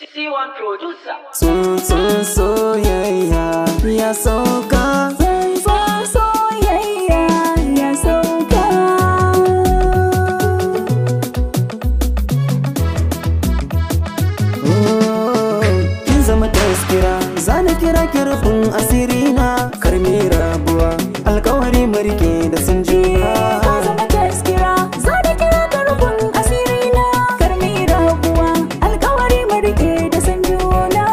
C1 producer. Tsuntsun soyayya ya sauka. Tsuntsun soyayya ya sauka. Kin zama taskira, zana kira kirfin asirina. Karmi rabuwa, alkawari mu rike da sun juna. Ka zama taskira, zana kira karfin asirina. Karmi rabuwa, alkawari mu rike da san juna.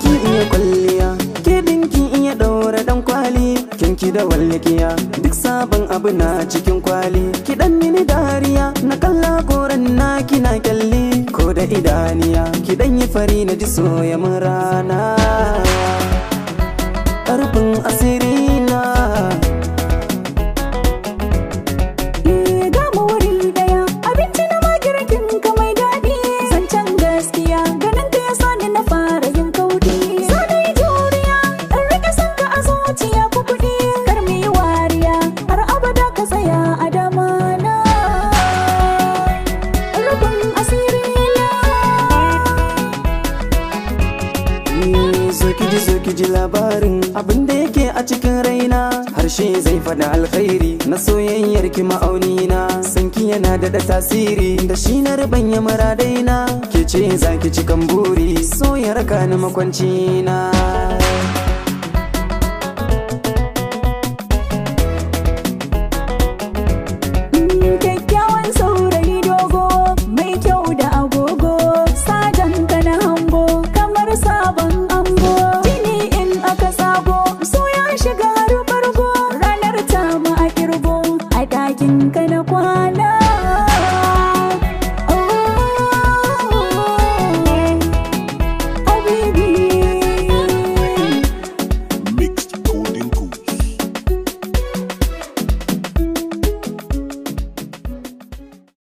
Ki iya kwalliya, ke dinki iya ɗaura ɗan kwali. Kinki da wallikiya, duk sabon abu na cikin kwali. Ki ɗan mini dariya, na kalla koren na kina kyalli. Ko da idaniya, ki ɗan yi fari na ji soya mun rana. Ƙarfin asirina. Ga mu wuri daya, abinci na magirkin ka mai daɗi. Zancen gaskiya, ganin ka ya sani na fara yin kauɗi. Sani juriya, in rike son ka a zuciya ko kuɗi. Kar mu yi wariya, har abada ka tsaya a damana. Rufin asirina. Zo ki ji labarin abin da yake a cikin raina. Harshe zai faɗa alkhairi na soyayyar ki ma'auni na. Sanki yana da tasiri da shi na ribanya maradaina. Ke ce za ki cikan buri so ya raka ni makwanci na. Kyakkyawan saurayi dogo, mai kyau da agogo. Sajan ka na hango, kamar sabon ango. Jini in aka sabo, so ya shiga har bargo. Ranar ta ma a kirgo, a ɗakin ka